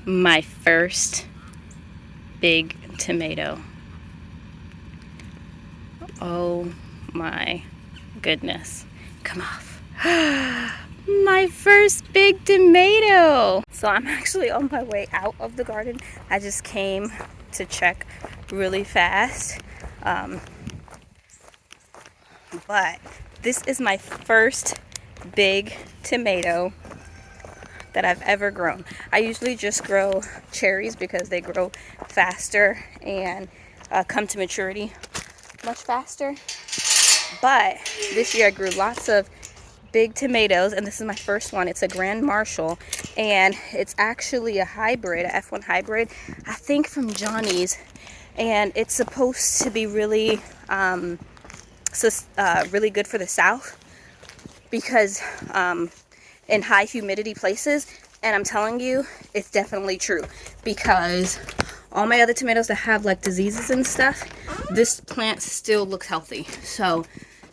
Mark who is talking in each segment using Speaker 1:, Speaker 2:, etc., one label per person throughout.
Speaker 1: my first big tomato. Oh my goodness. Come off. My first big tomato. So I'm actually on my way out of the garden. I just came to check really fast. But this is my first big tomato that I've ever grown. I usually just grow cherries because they grow faster and come to maturity much faster. But this year I grew lots of big tomatoes, and this is my first one. It's a Grand Marshal, and it's actually a hybrid, a F1 hybrid, I think from Johnny's, and it's supposed to be really really good for the south because in high humidity places. And I'm telling you, it's definitely true, because all my other tomatoes that have like diseases and stuff, this plant still looks healthy. So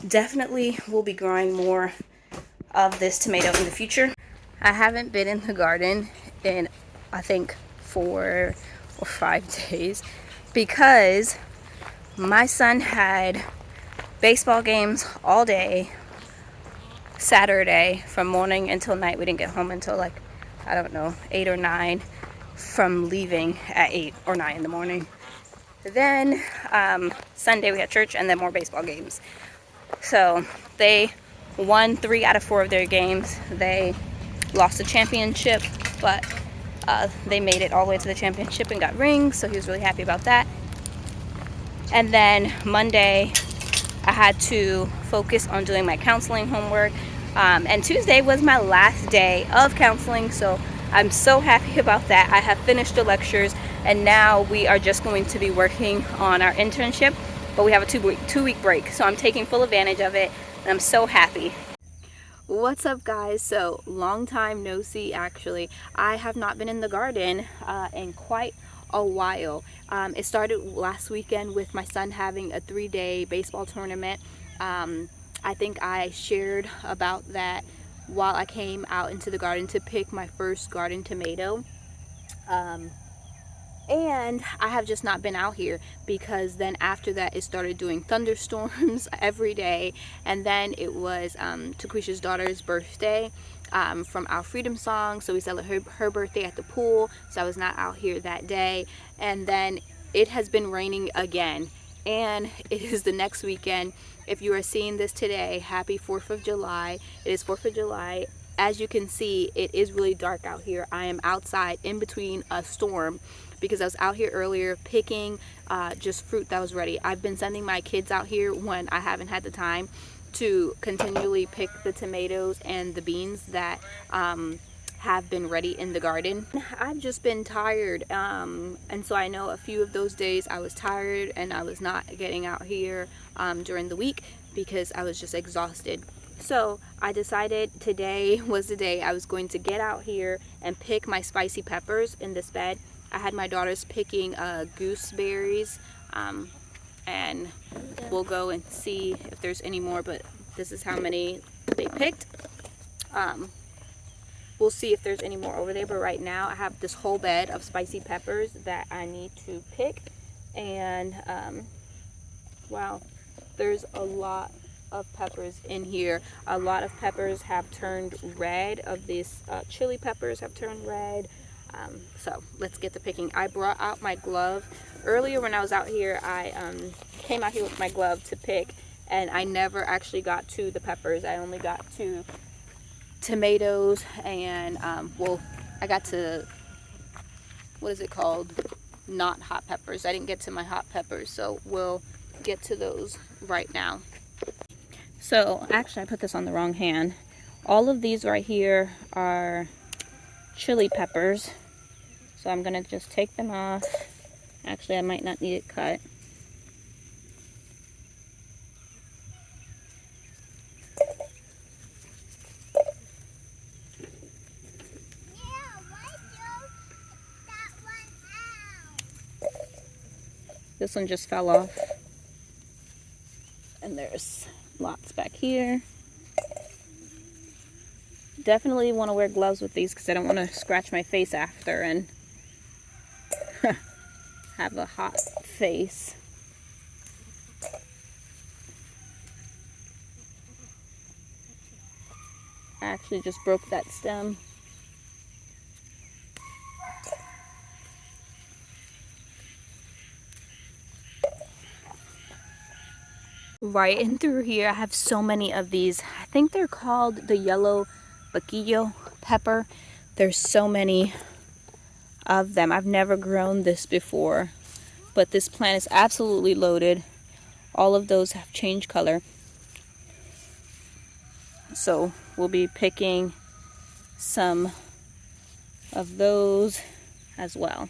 Speaker 1: definitely we'll be growing more of this tomato in the future. I haven't been in the garden in I think 4 or 5 days because my son had baseball games all day Saturday from morning until night. We didn't get home until like, I don't know, 8 or 9 from leaving at 8 or 9 in the morning. Then Sunday we had church and then more baseball games. So they won 3 out of 4 of their games. They lost the championship, but they made it all the way to the championship and got rings, so he was really happy about that. And then Monday I had to focus on doing my counseling homework, and Tuesday was my last day of counseling, so I'm so happy about that. I have finished the lectures, and now we are just going to be working on our internship, but we have a two-week break, so I'm taking full advantage of it, and I'm so happy. What's up, guys? So long time no see. Actually, I have not been in the garden in quite a while. It started last weekend with my son having a 3-day baseball tournament. I think I shared about that while I came out into the garden to pick my first garden tomato. And I have just not been out here because then after that it started doing thunderstorms every day, and then it was Taquisha's daughter's birthday from our Freedom Song, so we celebrated her birthday at the pool, so I was not out here that day. And then it has been raining again, and it is the next weekend. If you are seeing this today, happy 4th of July. It is 4th of July. As you can see, it is really dark out here. I am outside in between a storm because I was out here earlier picking just fruit that was ready. I've been sending my kids out here when I haven't had the time to continually pick the tomatoes and the beans that have been ready in the garden. I've just been tired, and so I know a few of those days I was tired and I was not getting out here during the week because I was just exhausted. So I decided today was the day I was going to get out here and pick my spicy peppers in this bed. I had my daughters picking gooseberries, and we'll go and see if there's any more, but this is how many they picked. We'll see if there's any more over there, but right now I have this whole bed of spicy peppers that I need to pick. And wow, there's a lot of peppers in here. A lot of peppers have turned red. Of these chili peppers have turned red. So let's get to picking. I brought out my glove earlier when I was out here. I came out here with my glove to pick, and I never actually got to the peppers. I only got to tomatoes and well, I got to, what is it called, not hot peppers. I didn't get to my hot peppers, so we'll get to those right now. So actually I put this on the wrong hand. All of these right here are chili peppers, so I'm gonna just take them off. Actually, I might not need it cut. This one just fell off. And there's lots back here. Definitely want to wear gloves with these because I don't want to scratch my face after and have a hot face. I actually just broke that stem. Right in through here, I have so many of these. I think they're called the yellow baquillo pepper. There's so many of them. I've never grown this before, but this plant is absolutely loaded. All of those have changed color. So we'll be picking some of those as well.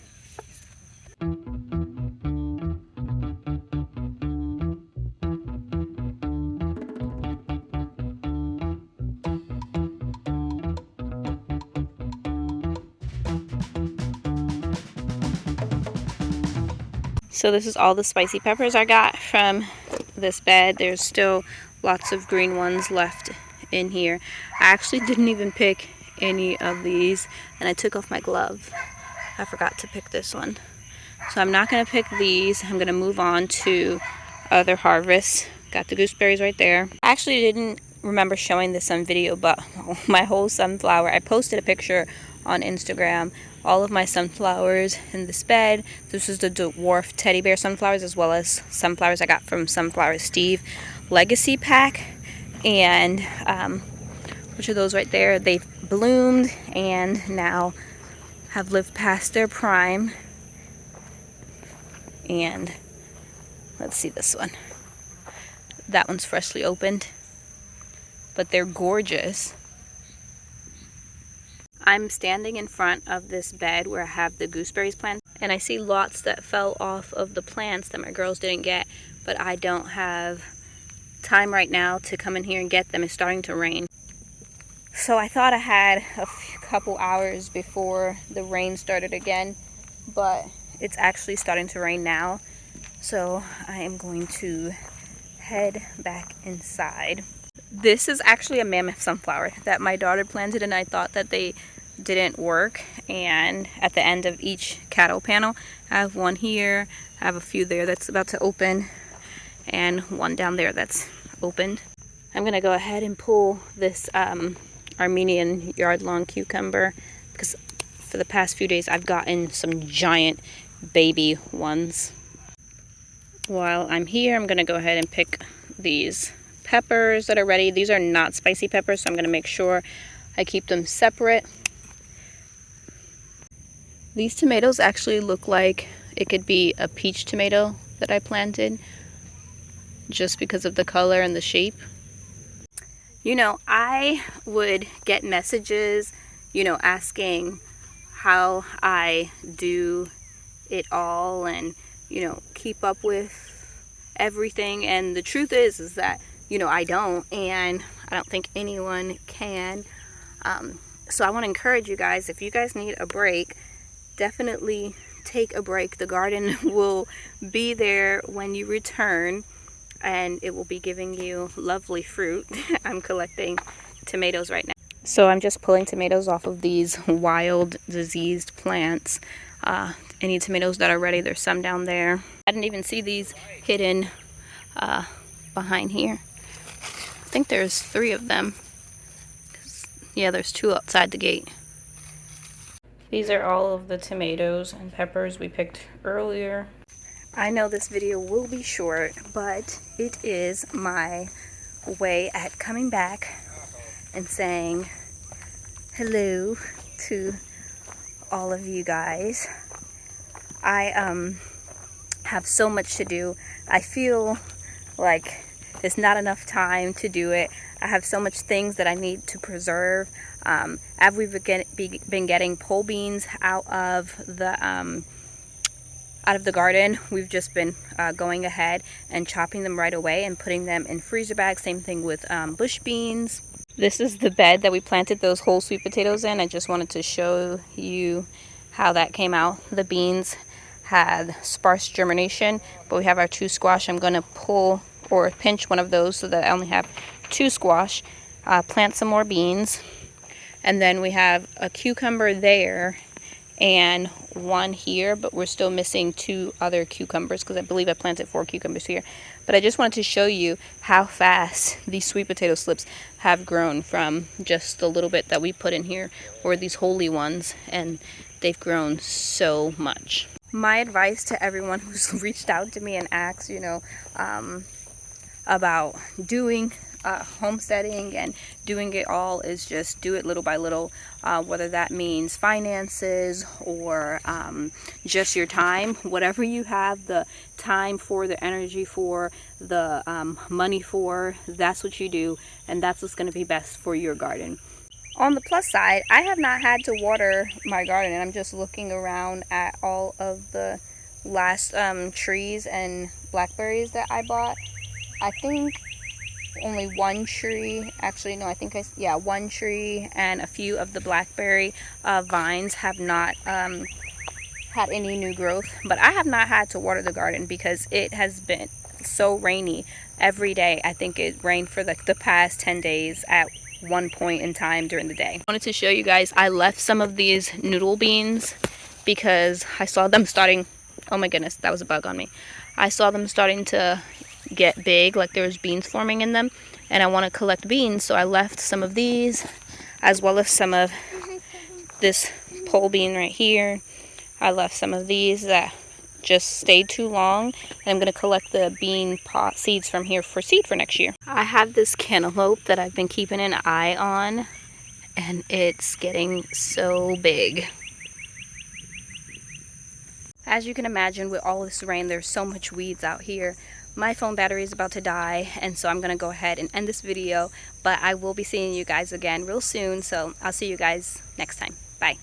Speaker 1: So this is all the spicy peppers I got from this bed. There's still lots of green ones left in here. I actually didn't even pick any of these, and I took off my glove. I forgot to pick this one. So I'm not going to pick these. I'm going to move on to other harvests. Got the gooseberries right there. I actually didn't remember showing this on video, but my whole sunflower, I posted a picture on Instagram. All of my sunflowers in this bed. This is the dwarf teddy bear sunflowers, as well as sunflowers I got from Sunflower Steve Legacy Pack. And which are those right there? They've bloomed and now have lived past their prime. And let's see this one. That one's freshly opened, but they're gorgeous. I'm standing in front of this bed where I have the gooseberries planted, and I see lots that fell off of the plants that my girls didn't get, but I don't have time right now to come in here and get them. It's starting to rain. So I thought I had a couple hours before the rain started again, but it's actually starting to rain now. So I am going to head back inside. This is actually a mammoth sunflower that my daughter planted, and I thought that they didn't work. And at the end of each cattle panel, I have one here, I have a few there that's about to open, and one down there that's opened. I'm gonna go ahead and pull this Armenian yard-long cucumber, because for the past few days I've gotten some giant baby ones. While I'm here, I'm gonna go ahead and pick these peppers that are ready. These are not spicy peppers, so I'm gonna make sure I keep them separate. These tomatoes actually look like it could be a peach tomato that I planted, just because of the color and the shape. You know, I would get messages, you know, asking how I do it all and, you know, keep up with everything. And the truth is that, you know, I don't, and I don't think anyone can. So I want to encourage you guys, if you guys need a break, definitely take a break. The garden will be there when you return, and it will be giving you lovely fruit. I'm collecting tomatoes right now. So I'm just pulling tomatoes off of these wild diseased plants. Any tomatoes that are ready, there's some down there. I didn't even see these hidden behind here. I think there's 3 of them. Yeah, there's 2 outside the gate. These are all of the tomatoes and peppers we picked earlier. I know this video will be short, but it is my way at coming back and saying hello to all of you guys. I have so much to do. I feel like there's not enough time to do it. I have so much things that I need to preserve. As we've been getting pole beans out of the garden, we've just been going ahead and chopping them right away and putting them in freezer bags. Same thing with bush beans. This is the bed that we planted those whole sweet potatoes in. I just wanted to show you how that came out. The beans had sparse germination, but we have our 2 squash. I'm going to pull or pinch one of those so that I only have 2 squash. Plant some more beans, and then we have a cucumber there, and one here, but we're still missing 2 other cucumbers because I believe I planted 4 cucumbers here. But I just wanted to show you how fast these sweet potato slips have grown from just the little bit that we put in here, or these holy ones, and they've grown so much. My advice to everyone who's reached out to me and asked, about doing homesteading and doing it all is just do it little by little, whether that means finances or just your time. Whatever you have the time for, the energy for, the money for, that's what you do, and that's what's going to be best for your garden. On the plus side, I have not had to water my garden, and I'm just looking around at all of the last trees and blackberries that I bought. I think only one tree, actually no, one tree and a few of the blackberry vines have not had any new growth. But I have not had to water the garden because it has been so rainy every day. I think it rained for the past 10 days at one point in time during the day. I wanted to show you guys, I left some of these noodle beans because I saw them starting, oh my goodness, that was a bug on me. I saw them starting to get big, like there was beans forming in them, and I want to collect beans, so I left some of these as well as some of this pole bean right here. I left some of these that just stayed too long, and I'm going to collect the bean pot seeds from here for seed for next year. I have this cantaloupe that I've been keeping an eye on, and it's getting so big. As you can imagine, with all this rain, there's so much weeds out here. My phone battery is about to die, and so I'm going to go ahead and end this video, but I will be seeing you guys again real soon, so I'll see you guys next time. Bye.